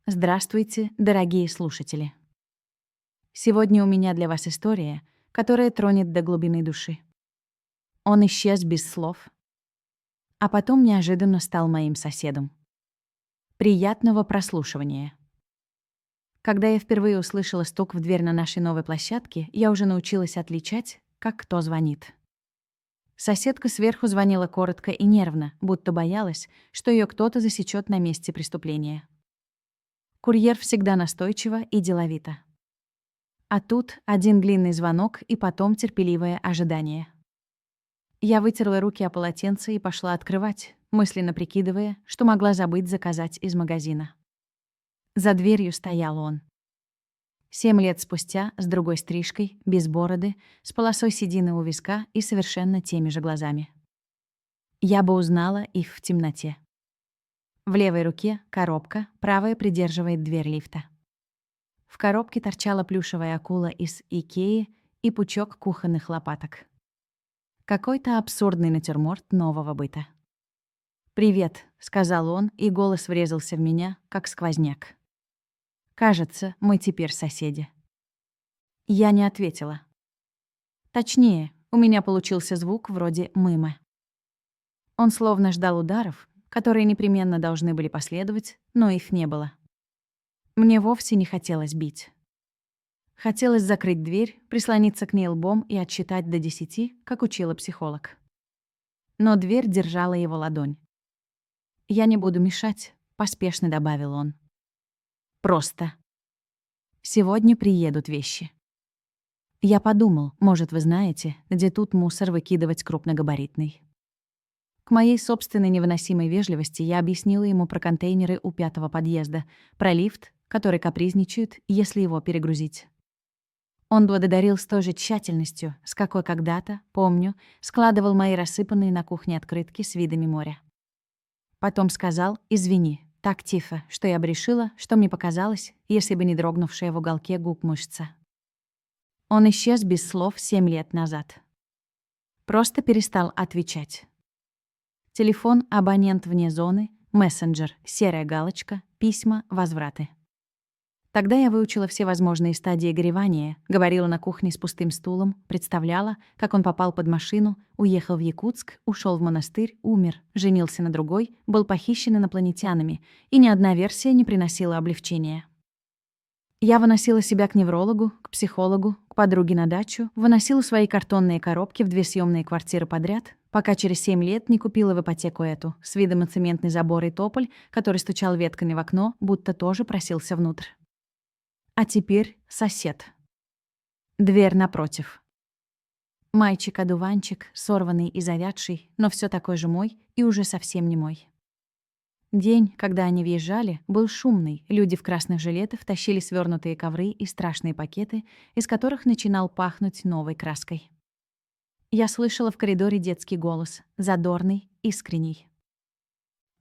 Здравствуйте, дорогие слушатели! Сегодня у меня для вас история, которая тронет до глубины души. Он исчез без слов, а потом неожиданно стал моим соседом. Приятного прослушивания. Когда я впервые услышала стук в дверь на нашей новой площадке, я уже научилась отличать, как кто звонит. Соседка сверху звонила коротко и нервно, будто боялась, что ее кто-то засечет на месте преступления. Курьер всегда настойчиво и деловито. А тут один длинный звонок и потом терпеливое ожидание. Я вытерла руки о полотенце и пошла открывать, мысленно прикидывая, что могла забыть заказать из магазина. За дверью стоял он. 7 лет спустя, с другой стрижкой, без бороды, с полосой седины у виска и совершенно теми же глазами. Я бы узнала их в темноте. В левой руке коробка, правая придерживает дверь лифта. В коробке торчала плюшевая акула из Икеи и пучок кухонных лопаток. Какой-то абсурдный натюрморт нового быта. «Привет», — сказал он, и голос врезался в меня, как сквозняк. «Кажется, мы теперь соседи». Я не ответила. Точнее, у меня получился звук вроде «мыма». Он словно ждал ударов, которые непременно должны были последовать, но их не было. Мне вовсе не хотелось бить. Хотелось закрыть дверь, прислониться к ней лбом и отсчитать до 10, как учила психолог. Но дверь держала его ладонь. «Я не буду мешать», — поспешно добавил он. «Просто. Сегодня приедут вещи». Я подумал, может, вы знаете, где тут мусор выкидывать крупногабаритный. К моей собственной невыносимой вежливости я объяснила ему про контейнеры у 5-го подъезда, про лифт, который капризничает, если его перегрузить. Он благодарил с той же тщательностью, с какой когда-то, помню, складывал мои рассыпанные на кухне открытки с видами моря. Потом сказал «извини», так тихо, что я бы решила, что мне показалось, если бы не дрогнувшая в уголке губ мышца. Он исчез без слов 7 лет назад. Просто перестал отвечать. Телефон, абонент вне зоны, мессенджер, серая галочка, письма, возвраты. Тогда я выучила все возможные стадии горевания, говорила на кухне с пустым стулом, представляла, как он попал под машину, уехал в Якутск, ушел в монастырь, умер, женился на другой, был похищен инопланетянами, и ни одна версия не приносила облегчения. Я выносила себя к неврологу, к психологу, к подруге на дачу, выносила свои картонные коробки в 2 съемные квартиры подряд, пока через 7 лет не купила в ипотеку эту, с видом на цементный забор и тополь, который стучал ветками в окно, будто тоже просился внутрь. А теперь сосед. Дверь напротив. Мальчик-одуванчик, сорванный и завядший, но все такой же мой и уже совсем не мой. День, когда они въезжали, был шумный. Люди в красных жилетах тащили свернутые ковры и страшные пакеты, из которых начинал пахнуть новой краской. Я слышала в коридоре детский голос, задорный, искренний.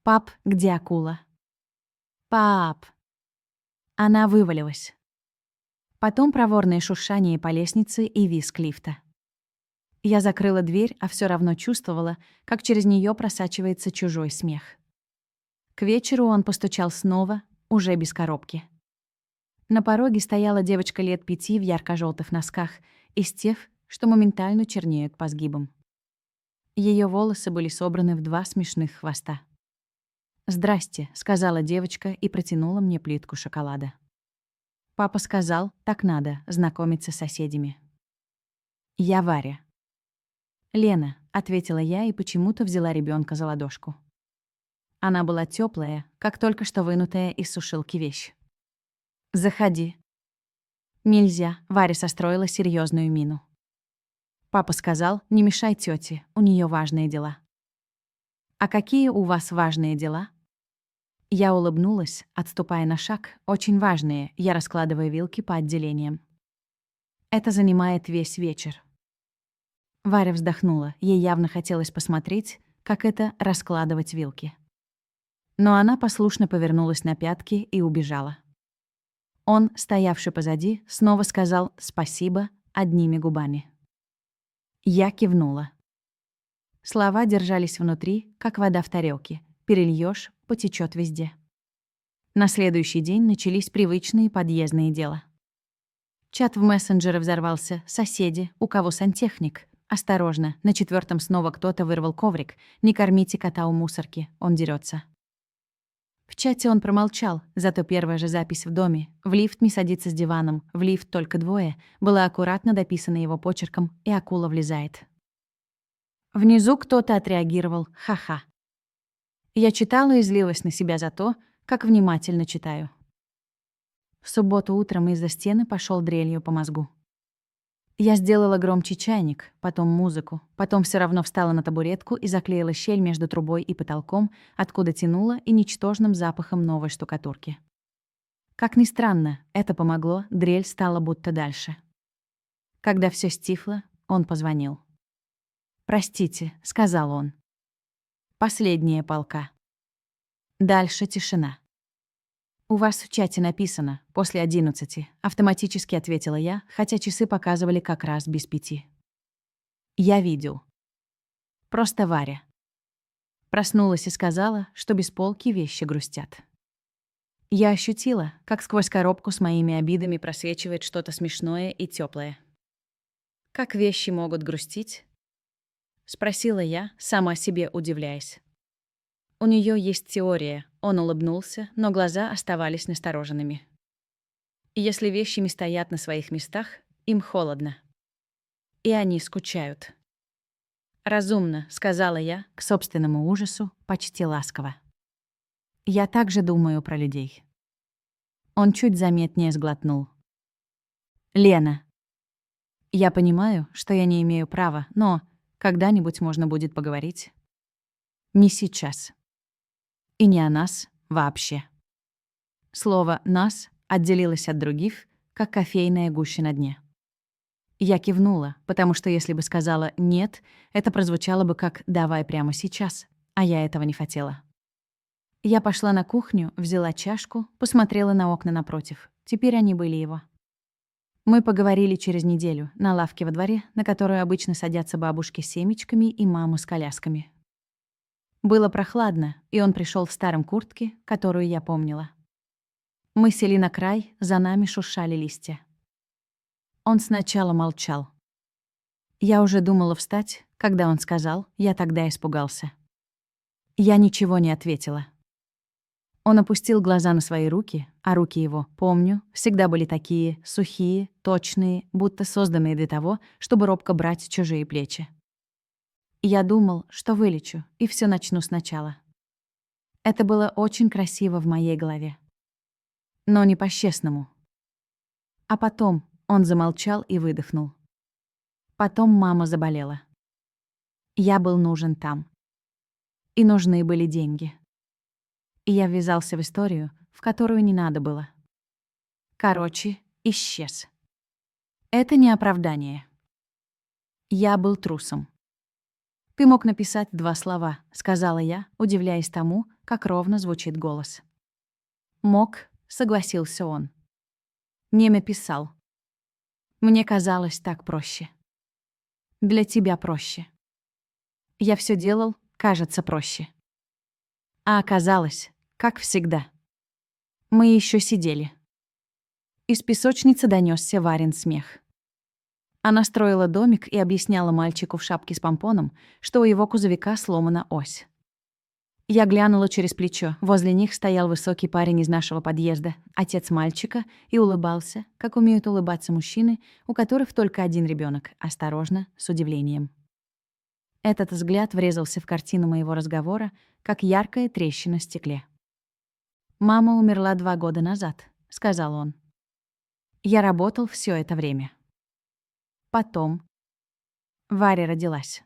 «Пап, где акула?» «Пап!» Она вывалилась. Потом проворное шуршание по лестнице и визг лифта. Я закрыла дверь, а все равно чувствовала, как через нее просачивается чужой смех. К вечеру он постучал снова, уже без коробки. На пороге стояла девочка лет 5 в ярко-желтых носках, из тех, что моментально чернеют по сгибам. Ее волосы были собраны в 2 смешных хвоста. «Здрасте», — сказала девочка и протянула мне плитку шоколада. Папа сказал, так надо, знакомиться с соседями. «Я Варя». «Лена», — ответила я и почему-то взяла ребенка за ладошку. Она была теплая, как только что вынутая из сушилки вещь. «Заходи». «Нельзя», — Варя состроила серьезную мину. Папа сказал, не мешай тете, у нее важные дела. «А какие у вас важные дела?» Я улыбнулась, отступая на шаг, очень важные, я раскладываю вилки по отделениям. Это занимает весь вечер. Варя вздохнула, ей явно хотелось посмотреть, как это раскладывать вилки. Но она послушно повернулась на пятки и убежала. Он, стоявший позади, снова сказал «спасибо» одними губами. Я кивнула. Слова держались внутри, как вода в тарелке. Перельёшь — потечёт везде. На следующий день начались привычные подъездные дела. Чат в мессенджере взорвался. Соседи, у кого сантехник? Осторожно, на 4-м снова кто-то вырвал коврик. Не кормите кота у мусорки, он дерется. В чате он промолчал, зато первая же запись в доме «В лифт не садиться с диваном, в лифт только двое» была аккуратно дописана его почерком, и акула влезает. Внизу кто-то отреагировал «Ха-ха». Я читала и злилась на себя за то, как внимательно читаю. В субботу утром из-за стены пошел дрелью по мозгу. Я сделала громче чайник, потом музыку, потом все равно встала на табуретку и заклеила щель между трубой и потолком, откуда тянуло и ничтожным запахом новой штукатурки. Как ни странно, это помогло, дрель стала будто дальше. Когда все стихло, он позвонил. «Простите», — сказал он. Последняя полка. Дальше тишина. «У вас в чате написано «после 11», — автоматически ответила я, хотя часы показывали как раз без 5. Я видел. Просто Варя. Проснулась и сказала, что без полки вещи грустят. Я ощутила, как сквозь коробку с моими обидами просвечивает что-то смешное и тёплое. «Как вещи могут грустить?» — спросила я, сама себе удивляясь. У неё есть теория. Он улыбнулся, но глаза оставались настороженными. Если вещи стоят на своих местах, им холодно. И они скучают. «Разумно», — сказала я, к собственному ужасу, почти ласково. «Я также думаю про людей». Он чуть заметнее сглотнул. «Лена, я понимаю, что я не имею права, но когда-нибудь можно будет поговорить. Не сейчас. И не о нас вообще». Слово «нас» отделилось от других, как кофейная гуща на дне. Я кивнула, потому что если бы сказала «нет», это прозвучало бы как «давай прямо сейчас», а я этого не хотела. Я пошла на кухню, взяла чашку, посмотрела на окна напротив. Теперь они были его. Мы поговорили через неделю на лавке во дворе, на которую обычно садятся бабушки с семечками и мамы с колясками. Было прохладно, и он пришел в старом куртке, которую я помнила. Мы сели на край, за нами шуршали листья. Он сначала молчал. Я уже думала встать, когда он сказал, я тогда испугался. Я ничего не ответила. Он опустил глаза на свои руки, а руки его, помню, всегда были такие сухие, точные, будто созданные для того, чтобы робко брать чужие плечи. Я думал, что вылечу, и все начну сначала. Это было очень красиво в моей голове. Но не по-честному. А потом он замолчал и выдохнул. Потом мама заболела. Я был нужен там. И нужны были деньги. И я ввязался в историю, в которую не надо было. Короче, исчез. Это не оправдание. Я был трусом. «Ты мог написать 2 слова», — сказала я, удивляясь тому, как ровно звучит голос. «Мог», — согласился он. Не написал. Мне казалось так проще. Для тебя проще. Я все делал, кажется, проще. А оказалось, как всегда. Мы еще сидели. Из песочницы донесся Варин смех. Она строила домик и объясняла мальчику в шапке с помпоном, что у его кузовика сломана ось. Я глянула через плечо. Возле них стоял высокий парень из нашего подъезда, отец мальчика, и улыбался, как умеют улыбаться мужчины, у которых только один ребенок, осторожно, с удивлением. Этот взгляд врезался в картину моего разговора, как яркая трещина в стекле. «Мама умерла 2 года назад», — сказал он. Я работал все это время. Потом Варя родилась.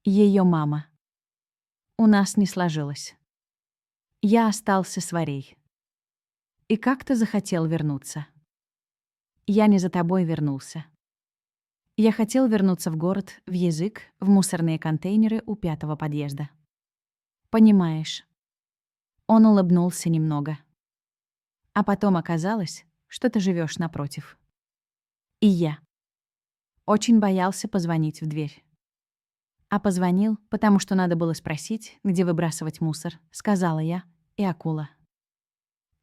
Ее мама. У нас не сложилось. Я остался с Варей. И как-то захотел вернуться. Я не за тобой вернулся. Я хотел вернуться в город, в язык, в мусорные контейнеры у 5-го подъезда. Понимаешь. Он улыбнулся немного. А потом оказалось, что ты живешь напротив. И я. Очень боялся позвонить в дверь. А позвонил, потому что надо было спросить, где выбрасывать мусор, сказала я, и акула.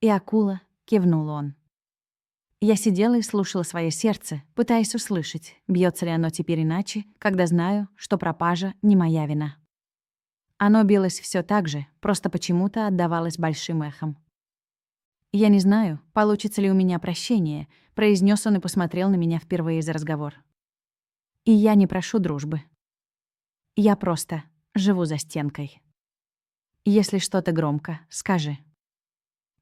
И акула, кивнул он. Я сидела и слушала свое сердце, пытаясь услышать, бьется ли оно теперь иначе, когда знаю, что пропажа не моя вина. Оно билось все так же, просто почему-то отдавалось большим эхом. «Я не знаю, получится ли у меня прощение», — произнес он и посмотрел на меня впервые за разговор. «И я не прошу дружбы. Я просто живу за стенкой. Если что-то громко, скажи.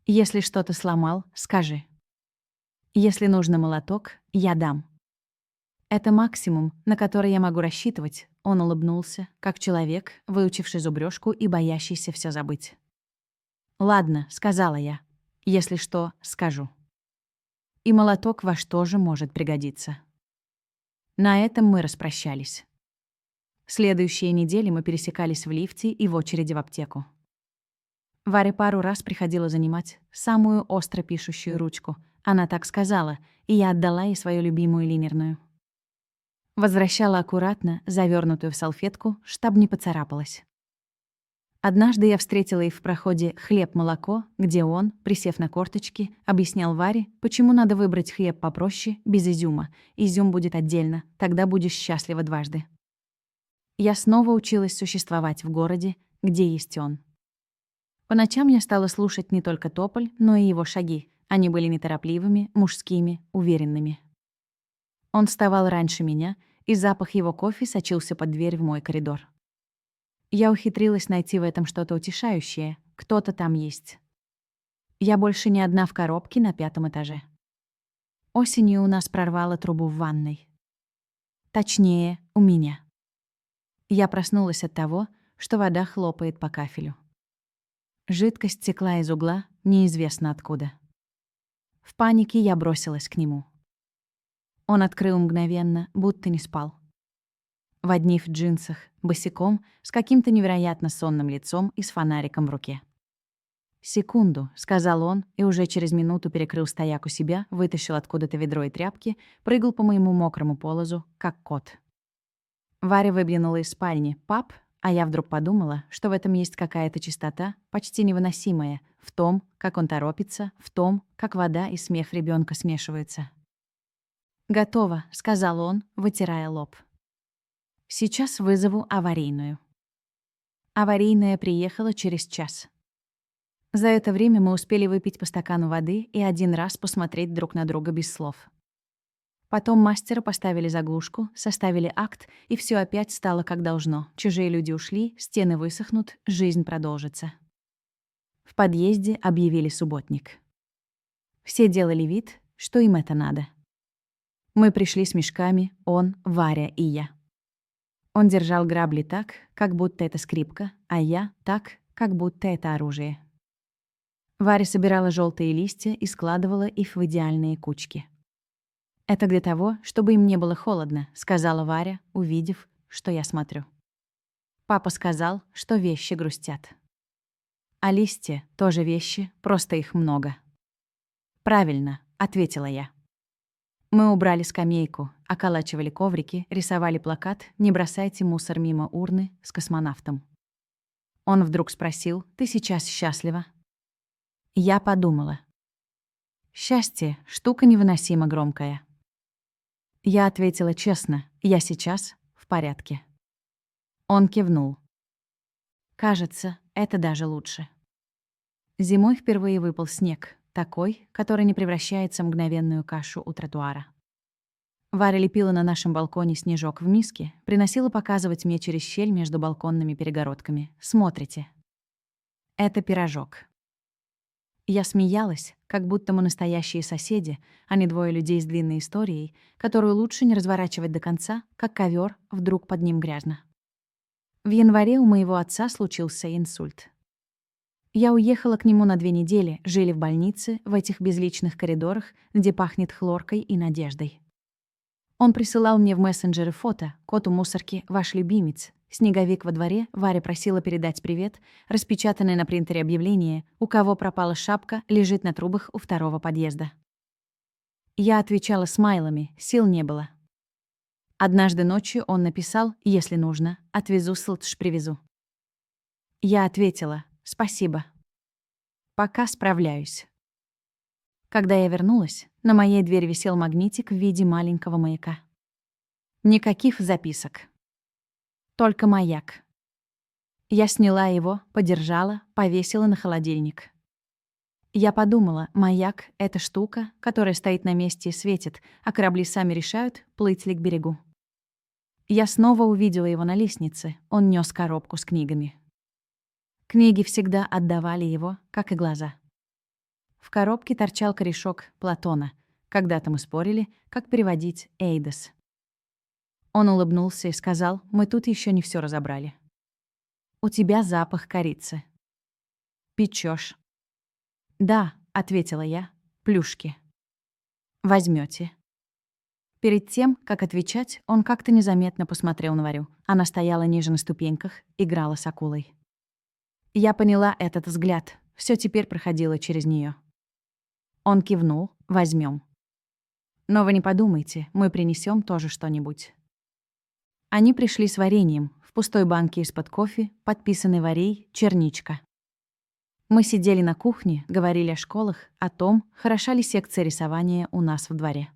Если что-то сломал, скажи. Если нужно молоток, я дам. Это максимум, на который я могу рассчитывать», — он улыбнулся, как человек, выучивший зубрёжку и боящийся всё забыть. «Ладно», — сказала я. «Если что, скажу. И молоток ваш тоже может пригодиться». На этом мы распрощались. Следующие недели мы пересекались в лифте и в очереди в аптеку. Варя пару раз приходила занимать самую остро пишущую ручку. Она так сказала, и я отдала ей свою любимую линерную. Возвращала аккуратно, завернутую в салфетку, чтоб не поцарапалась. Однажды я встретила их в проходе «Хлеб-молоко», где он, присев на корточки, объяснял Варе, почему надо выбрать хлеб попроще, без изюма. Изюм будет отдельно, тогда будешь счастлива дважды. Я снова училась существовать в городе, где есть он. По ночам я стала слушать не только тополь, но и его шаги. Они были неторопливыми, мужскими, уверенными. Он вставал раньше меня, и запах его кофе сочился под дверь в мой коридор. Я ухитрилась найти в этом что-то утешающее. Кто-то там есть. Я больше не одна в коробке на 5-м этаже. Осенью у нас прорвало трубу в ванной. Точнее, у меня. Я проснулась от того, что вода хлопает по кафелю. Жидкость текла из угла, неизвестно откуда. В панике я бросилась к нему. Он открыл мгновенно, будто не спал. В одних джинсах, босиком, с каким-то невероятно сонным лицом и с фонариком в руке. «Секунду», — сказал он, и уже через минуту перекрыл стояк у себя, вытащил откуда-то ведро и тряпки, прыгал по моему мокрому полозу, как кот. Варя выглянула из спальни. «Пап?» А я вдруг подумала, что в этом есть какая-то чистота, почти невыносимая, в том, как он торопится, в том, как вода и смех ребенка смешиваются. «Готово», — сказал он, вытирая лоб. «Сейчас вызову аварийную». Аварийная приехала через час. За это время мы успели выпить по стакану воды и один раз посмотреть друг на друга без слов. Потом мастера поставили заглушку, составили акт, и все опять стало как должно. Чужие люди ушли, стены высохнут, жизнь продолжится. В подъезде объявили субботник. Все делали вид, что им это надо. Мы пришли с мешками, он, Варя и я. Он держал грабли так, как будто это скрипка, а я так, как будто это оружие. Варя собирала желтые листья и складывала их в идеальные кучки. «Это для того, чтобы им не было холодно», — сказала Варя, увидев, что я смотрю. Папа сказал, что вещи грустят. А листья — тоже вещи, просто их много. «Правильно», — ответила я. Мы убрали скамейку, околачивали коврики, рисовали плакат «Не бросайте мусор мимо урны» с космонавтом. Он вдруг спросил: «Ты сейчас счастлива?» Я подумала. Счастье — штука невыносимо громкая. Я ответила честно: «Я сейчас в порядке». Он кивнул. Кажется, это даже лучше. Зимой впервые выпал снег, такой, который не превращается в мгновенную кашу у тротуара. Варя лепила на нашем балконе снежок в миске, приносила показывать мне через щель между балконными перегородками. «Смотрите. Это пирожок». Я смеялась, как будто мы настоящие соседи, а не двое людей с длинной историей, которую лучше не разворачивать до конца, как ковер, вдруг под ним грязно. В январе у моего отца случился инсульт. Я уехала к нему на 2 недели, жили в больнице, в этих безличных коридорах, где пахнет хлоркой и надеждой. Он присылал мне в мессенджеры фото: «Кот у мусорки, ваш любимец». Снеговик во дворе, Варя просила передать привет, распечатанное на принтере объявление: «У кого пропала шапка, лежит на трубах у 2-го подъезда». Я отвечала смайлами, сил не было. Однажды ночью он написал: «Если нужно, отвезу, привезу». Я ответила: «Спасибо. Пока справляюсь». Когда я вернулась, на моей двери висел магнитик в виде маленького маяка. Никаких записок. Только маяк. Я сняла его, подержала, повесила на холодильник. Я подумала, маяк — это штука, которая стоит на месте и светит, а корабли сами решают, плыть ли к берегу. Я снова увидела его на лестнице, он нёс коробку с книгами. Книги всегда отдавали его, как и глаза. В коробке торчал корешок Платона. Когда-то мы спорили, как переводить «эйдос». Он улыбнулся и сказал: «Мы тут еще не все разобрали. У тебя запах корицы. Печёшь». «Да», — ответила я, — «плюшки». Возьмёте. Перед тем, как отвечать, он как-то незаметно посмотрел на Варю. Она стояла ниже на ступеньках, играла с акулой. Я поняла этот взгляд, всё теперь проходило через неё. Он кивнул: «Возьмём. Но вы не подумайте, мы принесём тоже что-нибудь». Они пришли с вареньем, в пустой банке из-под кофе, подписанный Варей, черничка. Мы сидели на кухне, говорили о школах, о том, хороша ли секция рисования у нас в дворе.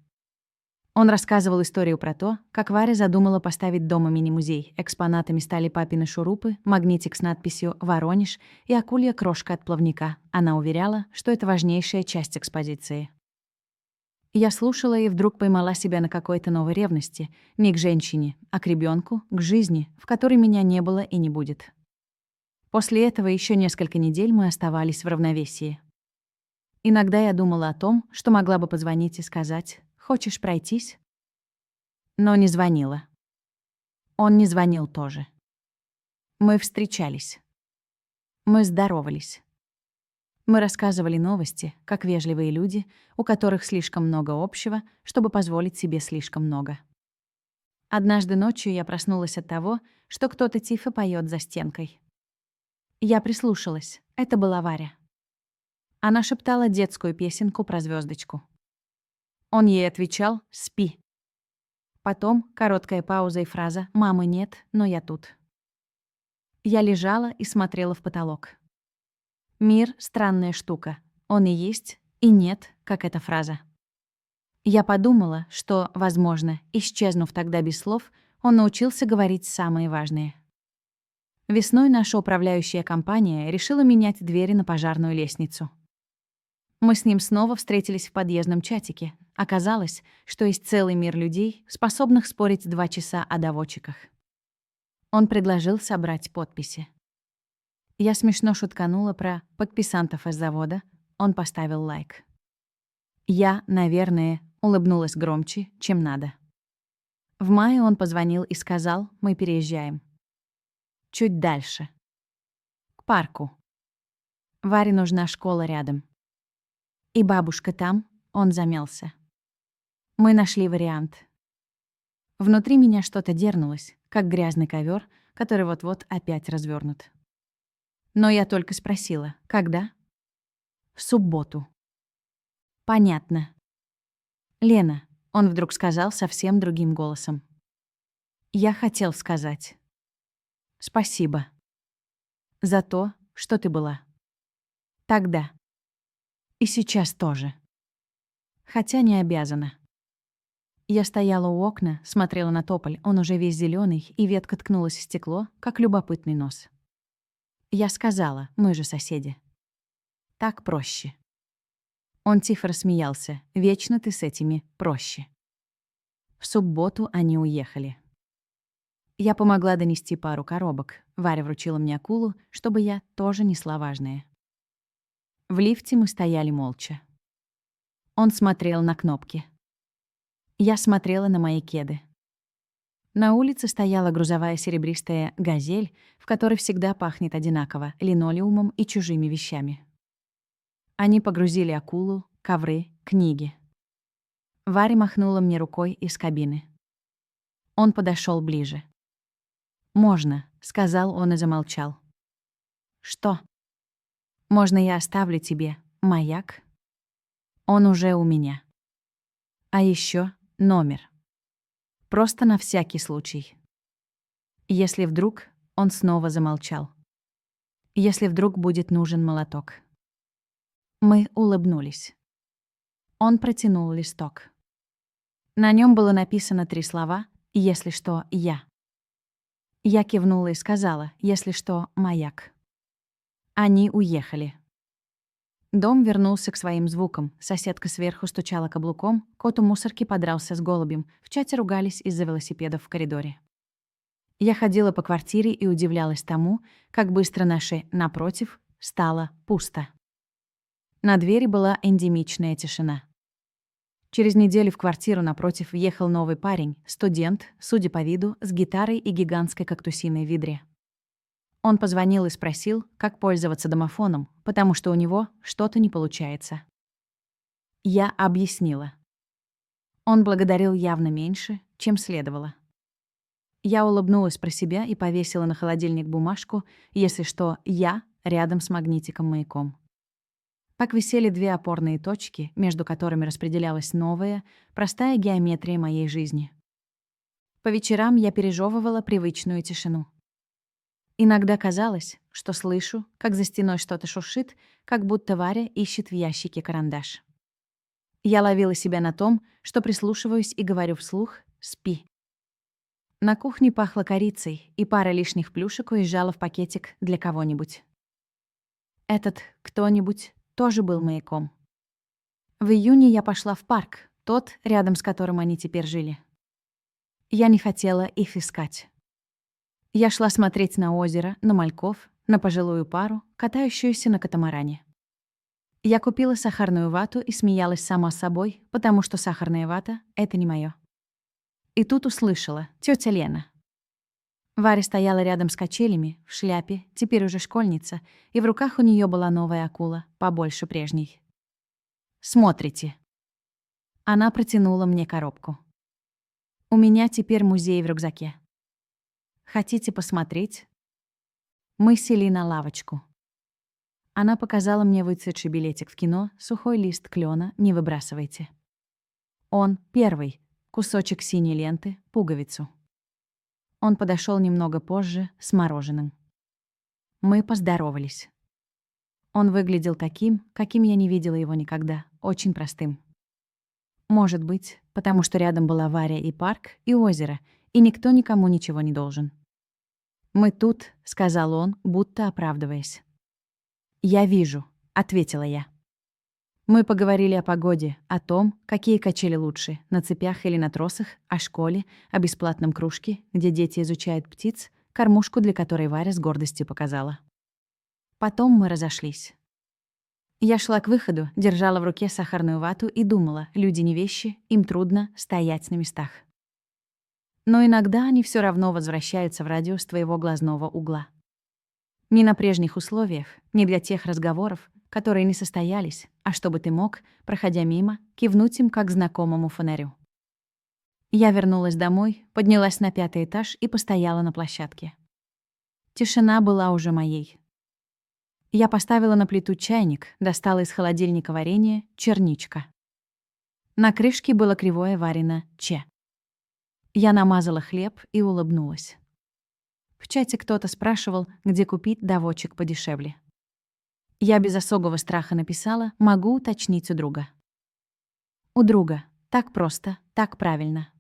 Он рассказывал историю про то, как Варя задумала поставить дома мини-музей. Экспонатами стали папины шурупы, магнитик с надписью «Воронеж» и акулья крошка от плавника. Она уверяла, что это важнейшая часть экспозиции. Я слушала и вдруг поймала себя на какой-то новой ревности. Не к женщине, а к ребёнку, к жизни, в которой меня не было и не будет. После этого ещё несколько недель мы оставались в равновесии. Иногда я думала о том, что могла бы позвонить и сказать: «Хочешь пройтись?» Но не звонила. Он не звонил тоже. Мы встречались. Мы здоровались. Мы рассказывали новости, как вежливые люди, у которых слишком много общего, чтобы позволить себе слишком много. Однажды ночью я проснулась от того, что кто-то тихо поёт за стенкой. Я прислушалась. Это была Варя. Она шептала детскую песенку про звёздочку. Он ей отвечал: «Спи». Потом короткая пауза и фраза: «Мамы нет, но я тут». Я лежала и смотрела в потолок. Мир — странная штука. Он и есть, и нет, как эта фраза. Я подумала, что, возможно, исчезнув тогда без слов, он научился говорить самые важные. Весной наша управляющая компания решила менять двери на пожарную лестницу. Мы с ним снова встретились в подъездном чатике. Оказалось, что есть целый мир людей, способных спорить 2 часа о доводчиках. Он предложил собрать подписи. Я смешно шутканула про подписантов из завода. Он поставил лайк. Я, наверное, улыбнулась громче, чем надо. В мае он позвонил и сказал: «Мы переезжаем. Чуть дальше. К парку. Варе нужна школа рядом. И бабушка там», — он замялся. Мы нашли вариант. Внутри меня что-то дернулось, как грязный ковер, который вот-вот опять развернут. Но я только спросила: «Когда?» «В субботу». «Понятно». «Лена», — он вдруг сказал совсем другим голосом. «Я хотел сказать. Спасибо. За то, что ты была. Тогда. И сейчас тоже. Хотя не обязана». Я стояла у окна, смотрела на тополь, он уже весь зелёный, и ветка ткнулась в стекло, как любопытный нос. Я сказала: «Мы же соседи. Так проще». Он тихо рассмеялся: «Вечно ты с этими проще». В субботу они уехали. Я помогла донести пару коробок. Варя вручила мне акулу, чтобы я тоже несла важное. В лифте мы стояли молча. Он смотрел на кнопки. Я смотрела на мои кеды. На улице стояла грузовая серебристая «Газель», в которой всегда пахнет одинаково — линолеумом и чужими вещами. Они погрузили акулу, ковры, книги. Варя махнула мне рукой из кабины. Он подошёл ближе. «Можно», — сказал он и замолчал. «Что?» «Можно я оставлю тебе маяк?» Он уже у меня. А ещё номер. Просто на всякий случай. Если вдруг... Он снова замолчал. Если вдруг будет нужен молоток. Мы улыбнулись. Он протянул листок. На нем было написано 3 слова «Если что, я». Я кивнула и сказала «Если что, маяк». Они уехали. Дом вернулся к своим звукам. Соседка сверху стучала каблуком, кот у мусорки подрался с голубем, в чате ругались из-за велосипедов в коридоре. Я ходила по квартире и удивлялась тому, как быстро наше «напротив» стало пусто. На двери была эндемичная тишина. Через неделю в квартиру напротив въехал новый парень, студент, судя по виду, с гитарой и гигантской кактусиной в ведре. Он позвонил и спросил, как пользоваться домофоном, потому что у него что-то не получается. Я объяснила. Он благодарил явно меньше, чем следовало. Я улыбнулась про себя и повесила на холодильник бумажку, если что, я рядом с магнитиком-маяком. Так висели 2 опорные точки, между которыми распределялась новая, простая геометрия моей жизни. По вечерам я пережевывала привычную тишину. Иногда казалось, что слышу, как за стеной что-то шуршит, как будто Варя ищет в ящике карандаш. Я ловила себя на том, что прислушиваюсь и говорю вслух «спи». На кухне пахло корицей, и пара лишних плюшек уезжала в пакетик для кого-нибудь. Этот кто-нибудь тоже был маяком. В июне я пошла в парк, тот, рядом с которым они теперь жили. Я не хотела их искать. Я шла смотреть на озеро, на мальков, на пожилую пару, катающуюся на катамаране. Я купила сахарную вату и смеялась сама собой, потому что сахарная вата — это не моё. И тут услышала тётя Лена. Варя стояла рядом с качелями, в шляпе, теперь уже школьница, и в руках у неё была новая акула, побольше прежней. «Смотрите». Она протянула мне коробку. «У меня теперь музей в рюкзаке. Хотите посмотреть?» Мы сели на лавочку. Она показала мне выцветший билетик в кино, сухой лист клёна, не выбрасывайте. Он первый, кусочек синей ленты, пуговицу. Он подошёл немного позже, с мороженым. Мы поздоровались. Он выглядел таким, каким я не видела его никогда, очень простым. Может быть, потому что рядом была Варя и парк, и озеро, и никто никому ничего не должен. «Мы тут», — сказал он, будто оправдываясь. «Я вижу», — ответила я. Мы поговорили о погоде, о том, какие качели лучше, на цепях или на тросах, о школе, о бесплатном кружке, где дети изучают птиц, кормушку для которой Варя с гордостью показала. Потом мы разошлись. Я шла к выходу, держала в руке сахарную вату и думала, люди не вещи, им трудно стоять на местах. Но иногда они всё равно возвращаются в радиус твоего глазного угла. Не на прежних условиях, не для тех разговоров, которые не состоялись, а чтобы ты мог, проходя мимо, кивнуть им как знакомому фонарю. Я вернулась домой, поднялась на 5-й этаж и постояла на площадке. Тишина была уже моей. Я поставила на плиту чайник, достала из холодильника варенье, черничка. На крышке было кривое Варина «Че». Я намазала хлеб и улыбнулась. В чате кто-то спрашивал, где купить доводчик подешевле. Я без особого страха написала «могу уточнить у друга». У друга. Так просто, так правильно.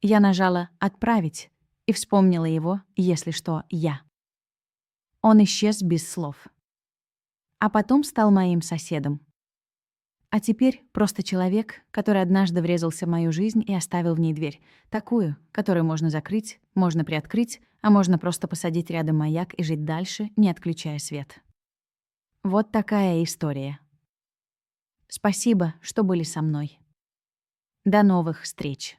Я нажала «отправить» и вспомнила его, если что, я. Он исчез без слов. А потом стал моим соседом. А теперь просто человек, который однажды врезался в мою жизнь и оставил в ней дверь. Такую, которую можно закрыть, можно приоткрыть, а можно просто посадить рядом маяк и жить дальше, не отключая свет. Вот такая история. Спасибо, что были со мной. До новых встреч.